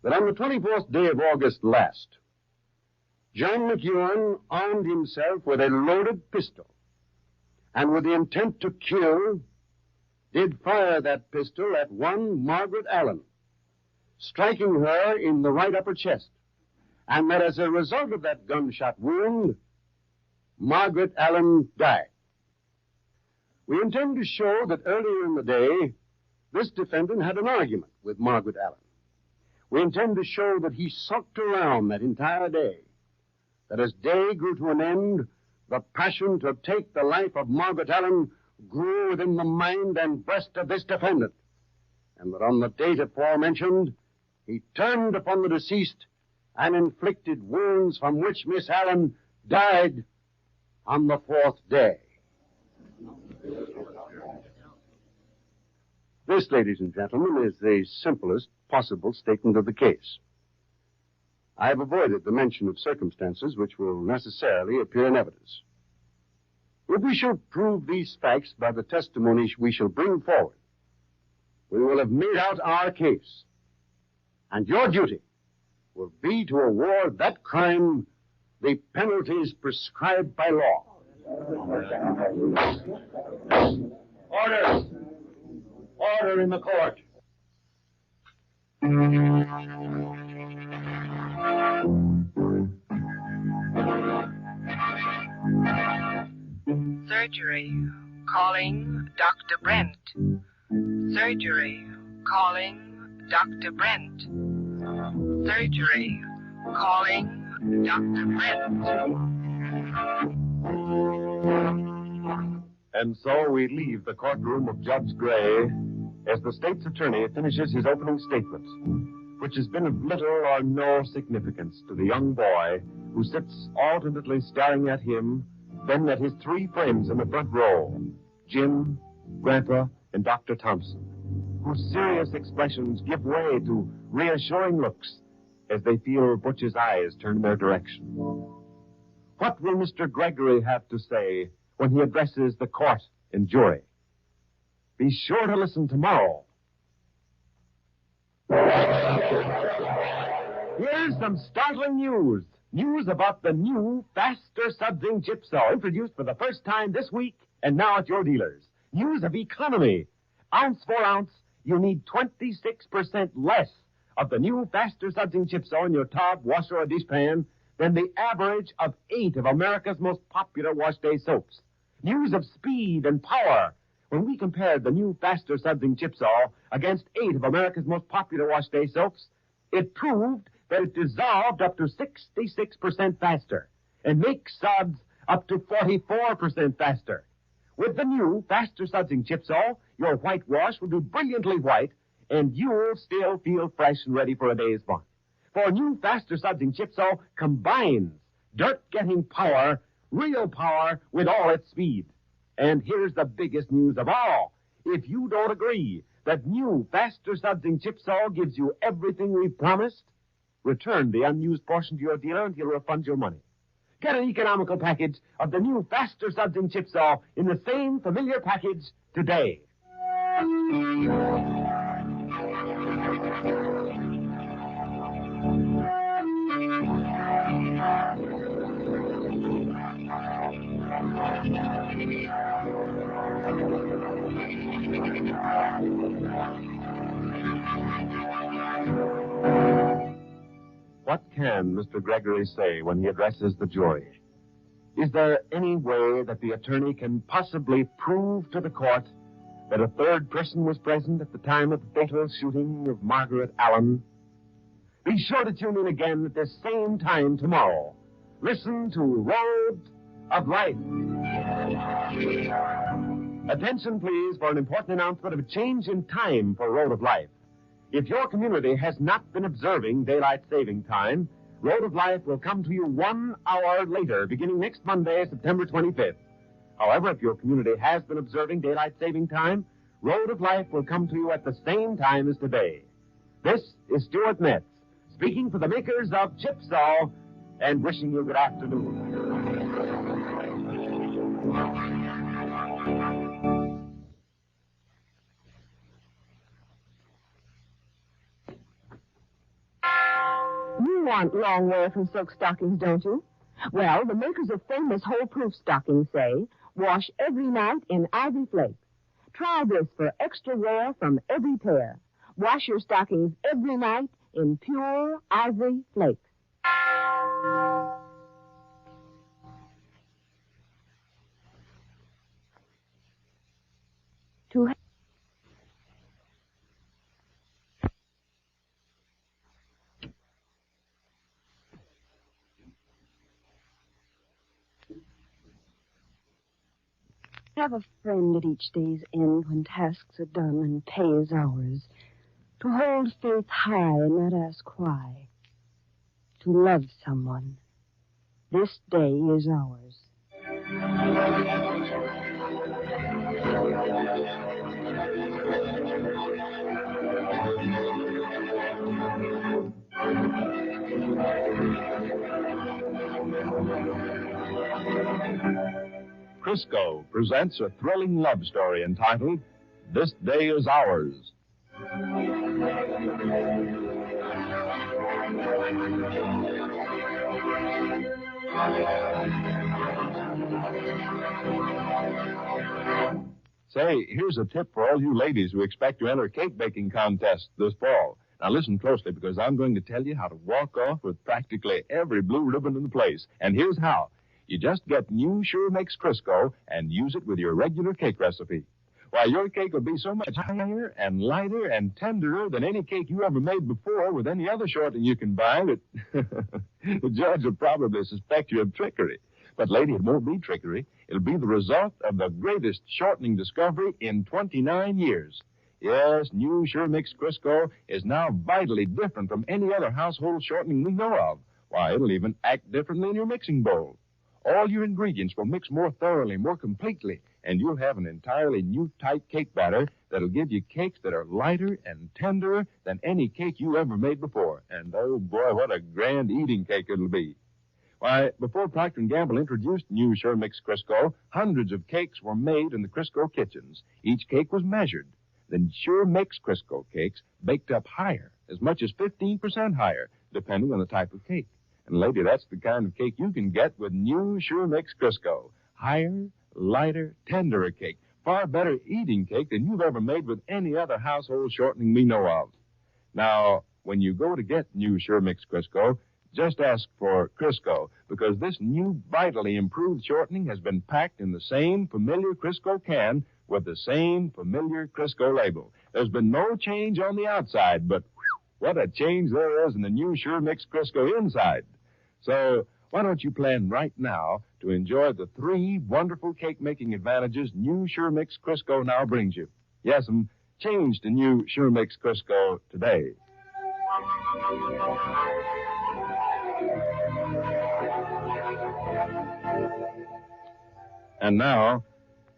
That on the 24th day of August last, John McEwan armed himself with a loaded pistol and with the intent to kill, did fire that pistol at one Margaret Allen, striking her in the right upper chest, and that as a result of that gunshot wound, Margaret Allen died. We intend to show that earlier in the day, this defendant had an argument with Margaret Allen. We intend to show that he sulked around that entire day, that as day grew to an end, the passion to take the life of Margaret Allen grew within the mind and breast of this defendant, and that on the date aforementioned, he turned upon the deceased and inflicted wounds from which Miss Allen died on the fourth day. This, ladies and gentlemen, is the simplest possible statement of the case. I have avoided the mention of circumstances which will necessarily appear in evidence. If we shall prove these facts by the testimony we shall bring forward, we will have made out our case, and your duty will be to award that crime the penalties prescribed by law. Order! Order in the court. Surgery. Calling Dr. Brent. Surgery. Calling Dr. Brent. Surgery. Calling Dr. Brent. And so we leave the courtroom of Judge Gray as the state's attorney finishes his opening statement, which has been of little or no significance to the young boy who sits alternately staring at him, then at his three friends in the front row, Jim, Grandpa, and Dr. Thompson, whose serious expressions give way to reassuring looks as they feel Butch's eyes turn in their direction. What will Mr. Gregory have to say when he addresses the court and jury? Be sure to listen tomorrow. Here's some startling news. News about the new Faster Sudsing Chipso, introduced for the first time this week and now at your dealers. News of economy. Ounce for ounce, you need 26% less of the new Faster Sudsing Chipso in your tub, washer, or dishpan than the average of 8 of America's most popular wash day soaps. News of speed and power. When we compared the new Faster Sudsing Chipso against 8 of America's most popular wash day soaps, it proved that it dissolved up to 66% faster and makes suds up to 44% faster. With the new Faster Sudsing Chipso, your whitewash will be brilliantly white, and you'll still feel fresh and ready for a day's fun. For new Faster Sudsing Chipso combines dirt-getting power, real power, with all its speed. And here's the biggest news of all. If you don't agree that new Faster Sudsing Chipso gives you everything we've promised, return the unused portion to your dealer and he'll refund your money. Get an economical package of the new faster sudsing Chipso in the same familiar package today. What can Mr. Gregory say when he addresses the jury? Is there any way that the attorney can possibly prove to the court that a third person was present at the time of the fatal shooting of Margaret Allen? Be sure to tune in again at this same time tomorrow. Listen to Road of Life. Attention, please, for an important announcement of a change in time for Road of Life. If your community has not been observing daylight saving time, Road of Life will come to you 1 hour later, beginning next Monday, September 25th. However, if your community has been observing daylight saving time, Road of Life will come to you at the same time as today. This is Stuart Metz, speaking for the makers of Chipso, and wishing you good afternoon. You want long wear from silk stockings, don't you? Well, the makers of famous hole-proof stockings say, wash every night in Ivory Flakes. Try this for extra wear from every pair. Wash your stockings every night in pure Ivory Flakes. To have a friend at each day's end when tasks are done and pay is ours. To hold faith high and not ask why. To love someone. This day is ours. Crisco presents a thrilling love story entitled This Day Is Ours. Say, here's a tip for all you ladies who expect to enter cake baking contests this fall. Now listen closely, because I'm going to tell you how to walk off with practically every blue ribbon in the place. And here's how. You just get new Sure Mix Crisco and use it with your regular cake recipe. Why, your cake will be so much higher and lighter and tenderer than any cake you ever made before with any other shortening you can buy that the judge will probably suspect you of trickery. But, lady, it won't be trickery. It'll be the result of the greatest shortening discovery in 29 years. Yes, new Sure Mix Crisco is now vitally different from any other household shortening we know of. Why, it'll even act differently in your mixing bowl. All your ingredients will mix more thoroughly, more completely, and you'll have an entirely new type cake batter that'll give you cakes that are lighter and tenderer than any cake you ever made before. And, oh, boy, what a grand eating cake it'll be. Why, before Procter & Gamble introduced new Sure Mix Crisco, hundreds of cakes were made in the Crisco kitchens. Each cake was measured. Then Sure Mix Crisco cakes baked up higher, as much as 15% higher, depending on the type of cake. And, lady, that's the kind of cake you can get with new Sure Mix Crisco. Higher, lighter, tenderer cake. Far better eating cake than you've ever made with any other household shortening we know of. Now, when you go to get new Sure Mix Crisco, just ask for Crisco, because this new vitally improved shortening has been packed in the same familiar Crisco can with the same familiar Crisco label. There's been no change on the outside, but what a change there is in the new Sure Mix Crisco inside. So, why don't you plan right now to enjoy the 3 wonderful cake-making advantages new Sure Mix Crisco now brings you? Yes, change to new Sure Mix Crisco today. And now,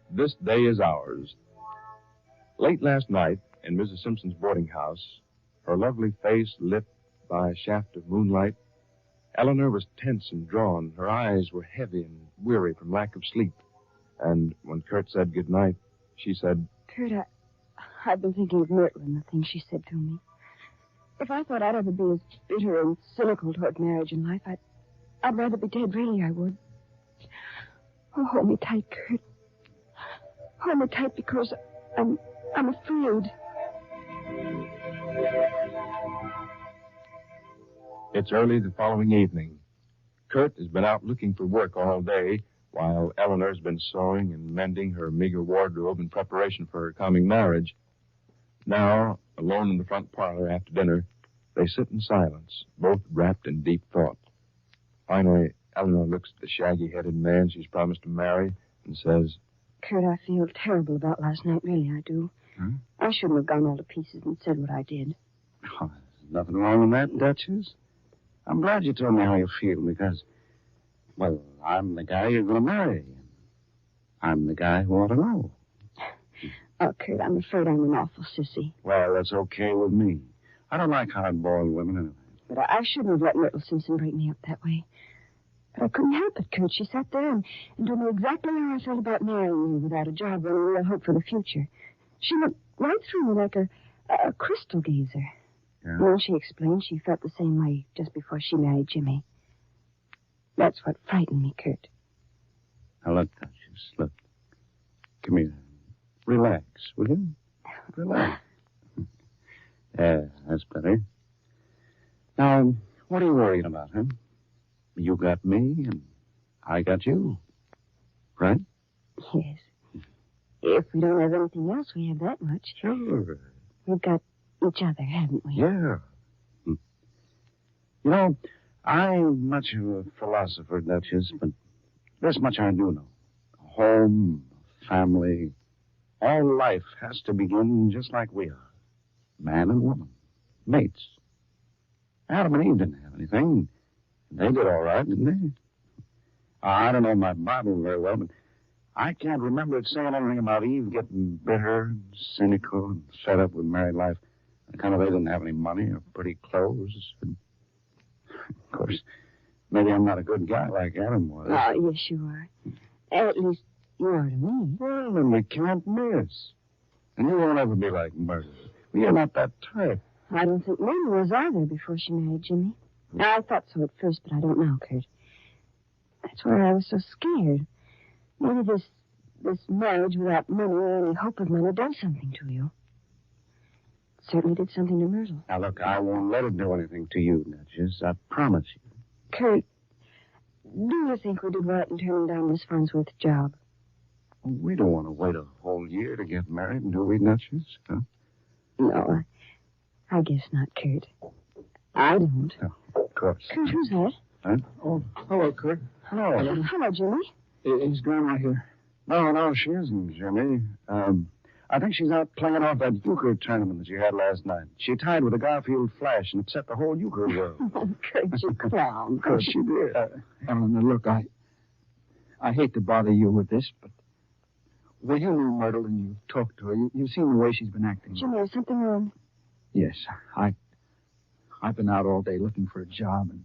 this day is ours. Late last night, in Mrs. Simpson's boarding house, her lovely face lit by a shaft of moonlight, Eleanor was tense and drawn. Her eyes were heavy and weary from lack of sleep. And when Kurt said goodnight, she said, Kurt, I've been thinking of Myrtle and the things she said to me. If I thought I'd ever be as bitter and cynical toward marriage and life, I'd rather be dead, really, I would. Oh, hold me tight, Kurt. Hold me tight because I'm afraid. It's early the following evening. Kurt has been out looking for work all day, while Eleanor's been sewing and mending her meager wardrobe in preparation for her coming marriage. Now, alone in the front parlor after dinner, they sit in silence, both wrapped in deep thought. Finally, Eleanor looks at the shaggy-headed man she's promised to marry and says, Kurt, I feel terrible about last night, really, I do. Huh? I shouldn't have gone all to pieces and said what I did. Oh, there's nothing wrong with that, Duchess. I'm glad you told me how you feel because, well, I'm the guy you're going to marry. I'm the guy who ought to know. Oh, Kurt, I'm afraid I'm an awful sissy. Well, that's okay with me. I don't like hard-boiled women anyway. But I shouldn't have let Myrtle Simpson break me up that way. But I couldn't help it, Kurt. She sat there and told me exactly how I felt about marrying you without a job or any real hope for the future. She looked right through me like a crystal gazer. Yeah? And when she explained, she felt the same way just before she married Jimmy. That's what frightened me, Kurt. Now, look, Duchess, look. Come here. Relax, will you? Relax. Yeah, that's better. Now, what are you worrying about, huh? You got me, and I got you. Right? Yes. If we don't have anything else, we have that much. Sure. We've got each other, haven't we? Yeah. You know, I'm much of a philosopher, Duchess, but this much I do know. A home, a family, all life has to begin just like we are. Man and woman. Mates. Adam and Eve didn't have anything. They did all right, didn't they? I don't know my Bible very well, but I can't remember it saying anything about Eve getting bitter and cynical and fed up with married life. Kind of they didn't have any money or pretty clothes. And, of course, maybe I'm not a good guy like Adam was. Oh, yes, you are. At least you are to me. Well, then we can't miss. And you won't ever be like Myrtle. You're not that type. I don't think Myrtle was either before she married Jimmy. I thought so at first, but I don't now, Kurt. That's why I was so scared. Maybe this marriage without money or any hope of money does something to you. It certainly did something to Myrtle. Now, look, I won't let it do anything to you, Duchess. I promise you. Kurt, do you think we did right in turning down Miss Farnsworth's job? We don't want to wait a whole year to get married, do we, Duchess? Huh? No, I guess not, Kurt. I don't. Oh, of course. Kurt, who's that? Huh? Oh, hello, Kurt. Hello. Hello, Jimmy. Is Grandma here? No, she isn't, Jimmy. I think she's out playing off that euchre tournament that you had last night. She tied with a Garfield flash and upset the whole euchre world. Oh, Kurt, you clown. Of course she did. Eleanor, look, I hate to bother you with this, but... Well, you knew Myrtle and you talked to her. You've seen the way she's been acting. Jimmy, is something wrong? Yes, I've been out all day looking for a job, and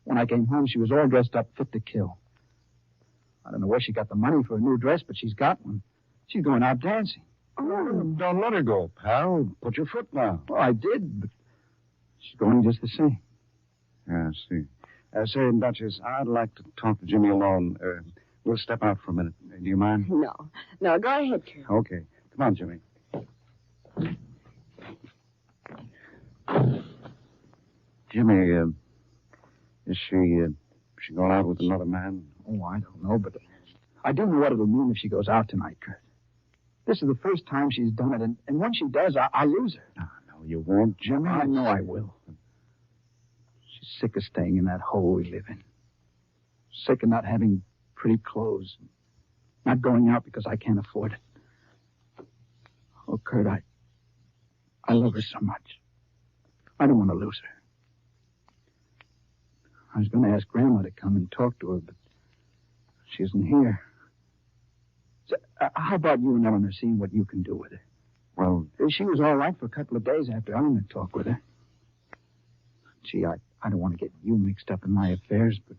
when I came home, she was all dressed up, fit to kill. I don't know where she got the money for a new dress, but she's got one. She's going out dancing. Oh, don't let her go, pal. Put your foot down. Well, I did, but she's going just the same. Yeah, I see. Say, Duchess, I'd like to talk to Jimmy alone. We'll step out for a minute. Do you mind? No, go ahead, Kurt. Okay. Come on, Jimmy. Jimmy, is she going out with another man? Oh, I don't know, but I do know what it'll mean if she goes out tonight, Kurt. This is the first time she's done it, and when she does, I'll lose her. No, you won't, Jimmy. I know I will. She's sick of staying in that hole we live in. Sick of not having pretty clothes. Not going out because I can't afford it. Oh, Kurt, I love her so much. I don't want to lose her. I was going to ask Grandma to come and talk to her, but she isn't here. So, how about you and Eleanor seeing what you can do with her? Well, she was all right for a couple of days after Eleanor talked with her. Gee, I don't want to get you mixed up in my affairs, but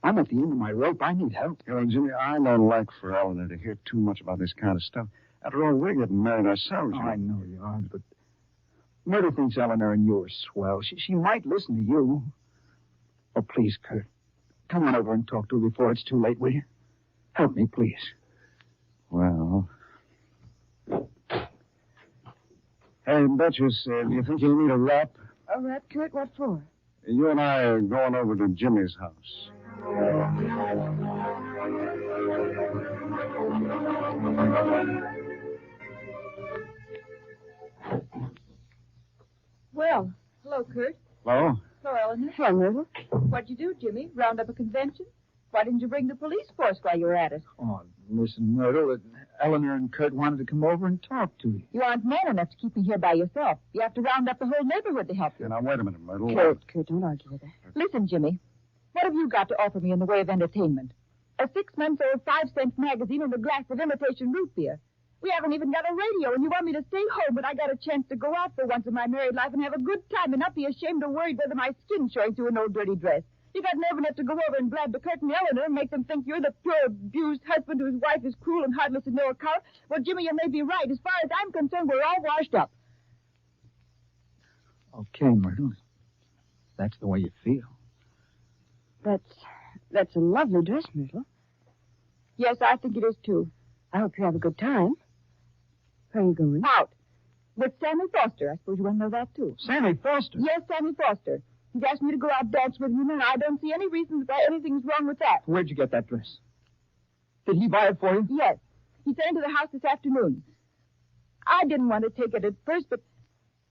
I'm at the end of my rope. I need help. You know, Jimmy, I don't like for Eleanor to hear too much about this kind of stuff. After all, we're getting married ourselves. Oh, I know you are, but Myrtle thinks Eleanor and you are swell. She might listen to you. Oh, please, Kurt. Come on over and talk to her before it's too late, will you? Help me, please. Well. Hey, Duchess, do you think you'll need a wrap? A wrap, Kurt? What for? You and I are going over to Jimmy's house. Well, hello, Kurt. Hello? Hello, Eleanor. Hello, Myrtle. What'd you do, Jimmy? Round up a convention? Why didn't you bring the police force while you were at it? Oh, listen, Myrtle, Eleanor and Kurt wanted to come over and talk to you. You aren't man enough to keep me here by yourself. You have to round up the whole neighborhood to help you. Now, wait a minute, Myrtle. Kurt, don't argue with her. Listen, Jimmy. What have you got to offer me in the way of entertainment? A 6-month-old 5-cent magazine and a glass of imitation root beer. We haven't even got a radio, and you want me to stay home, but I got a chance to go out for once in my married life and have a good time and not be ashamed or worried whether my skin's showing through an old dirty dress. You got nerve enough to go over and blab the curtain Eleanor and make them think you're the pure abused husband whose wife is cruel and heartless and no account. Well, Jimmy, you may be right. As far as I'm concerned, we're all washed up. Okay, Myrtle. That's the way you feel. That's a lovely dress, Myrtle. Yes, I think it is, too. I hope you have a good time. Where are you going? Out. With Sammy Foster. I suppose you want to know that, too. Sammy Foster? Yes, Sammy Foster. He's asked me to go out dance with him, and I don't see any reason why anything's wrong with that. Where'd you get that dress? Did he buy it for you? Yes. He sent it to the house this afternoon. I didn't want to take it at first, but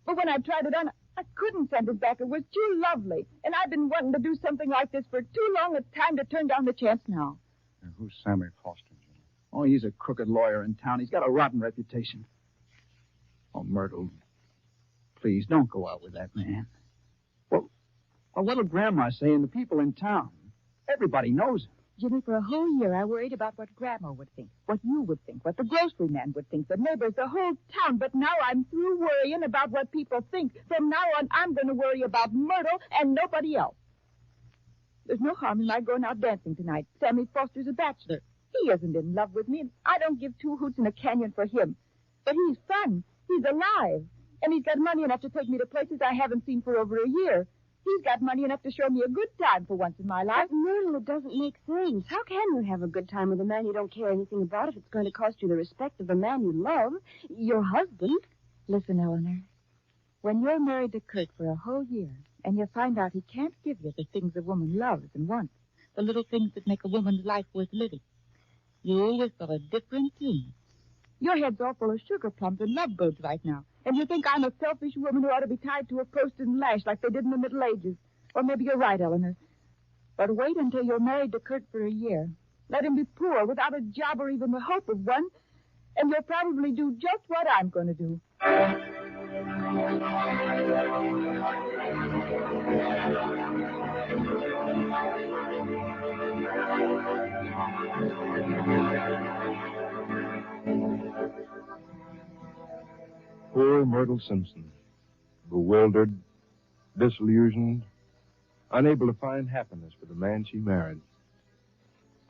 when I tried it on, I couldn't send it back. It was too lovely. And I've been wanting to do something like this for too long a time to turn down the chance now. Who's Sammy Foster, Jimmy? Oh, he's a crooked lawyer in town. He's got a rotten reputation. Oh, Myrtle, please don't go out with that man. Well, what'll Grandma say and the people in town? Everybody knows him. Jimmy, for a whole year I worried about what Grandma would think, what you would think, what the grocery man would think, the neighbors, the whole town. But now I'm through worrying about what people think. From now on, I'm going to worry about Myrtle and nobody else. There's no harm in my going out dancing tonight. Sammy Foster's a bachelor. He isn't in love with me, and I don't give 2 hoots in a canyon for him. But he's fun. He's alive. And he's got money enough to take me to places I haven't seen for over a year. He's got money enough to show me a good time for once in my life. But, Myrtle, it doesn't make sense. How can you have a good time with a man you don't care anything about if it's going to cost you the respect of the man you love, your husband? Listen, Eleanor. When you're married to Kurt for a whole year, and you find out he can't give you the things a woman loves and wants, the little things that make a woman's life worth living, you'll whistle a different tune. Your head's all full of sugar plums and lovebirds right now. And you think I'm a selfish woman who ought to be tied to a post and lashed like they did in the Middle Ages. Or maybe you're right, Eleanor. But wait until you're married to Kurt for a year. Let him be poor, without a job or even the hope of one, and you'll probably do just what I'm going to do. Poor Myrtle Simpson, bewildered, disillusioned, unable to find happiness for the man she married.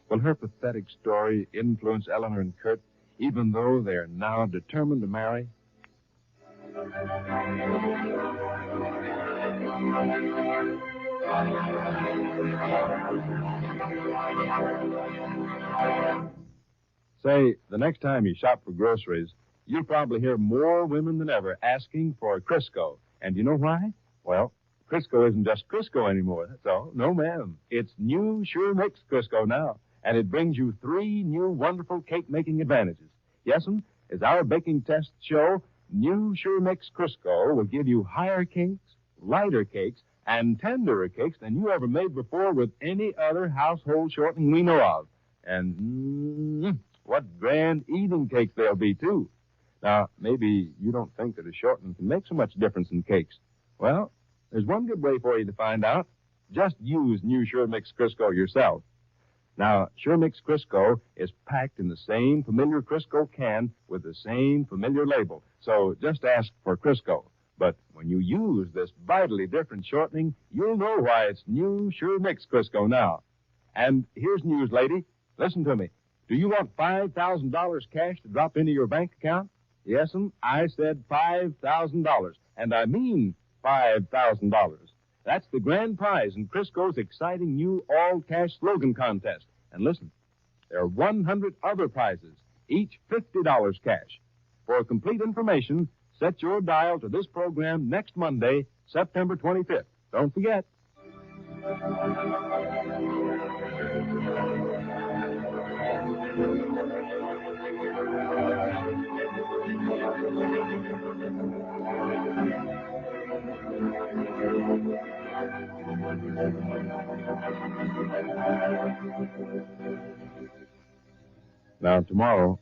Will her pathetic story influence Eleanor and Kurt, even though they are now determined to marry? Say, the next time you shop for groceries, you'll probably hear more women than ever asking for Crisco. And you know why? Well, Crisco isn't just Crisco anymore, that's all. No, ma'am. It's new Sure Mix Crisco now. And it brings you 3 new wonderful cake-making advantages. Yes'm, as our baking tests show, new Sure Mix Crisco will give you higher cakes, lighter cakes, and tenderer cakes than you ever made before with any other household shortening we know of. And what grand eating cakes they'll be, too. Now, maybe you don't think that a shortening can make so much difference in cakes. Well, there's one good way for you to find out. Just use new Sure Mix Crisco yourself. Now, Sure Mix Crisco is packed in the same familiar Crisco can with the same familiar label. So just ask for Crisco. But when you use this vitally different shortening, you'll know why it's new Sure Mix Crisco now. And here's news, lady. Listen to me. Do you want $5,000 cash to drop into your bank account? Yes'm, I said $5,000. And I mean $5,000. That's the grand prize in Crisco's exciting new all-cash slogan contest. And listen, there are 100 other prizes, each $50 cash. For complete information, set your dial to this program next Monday, September 25th. Don't forget. Now, tomorrow,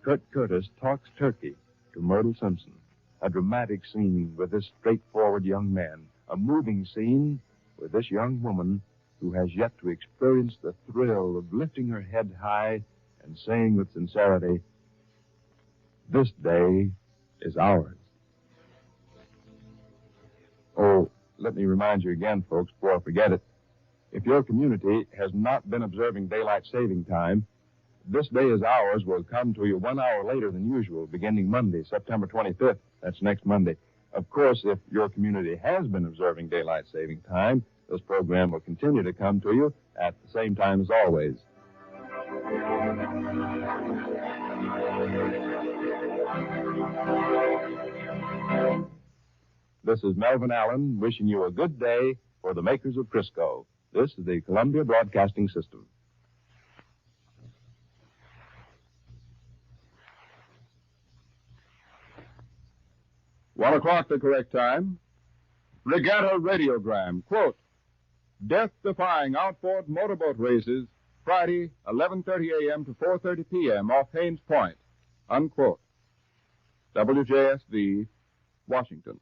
Kurt Curtis talks turkey to Myrtle Simpson. A dramatic scene with this straightforward young man. A moving scene with this young woman who has yet to experience the thrill of lifting her head high and saying with sincerity, "This day is ours." Oh, let me remind you again, folks, before I forget it. If your community has not been observing daylight saving time, This Day is Ours will come to you 1 hour later than usual, beginning Monday, September 25th. That's next Monday. Of course, if your community has been observing daylight saving time, this program will continue to come to you at the same time as always. This is Melvin Allen wishing you a good day for the makers of Crisco. This is the Columbia Broadcasting System. $1:00, the correct time. Regatta radiogram. Quote, death-defying outboard motorboat races, Friday, 11:30 a.m. to 4:30 p.m. off Haines Point. Unquote. WJSV, Washington.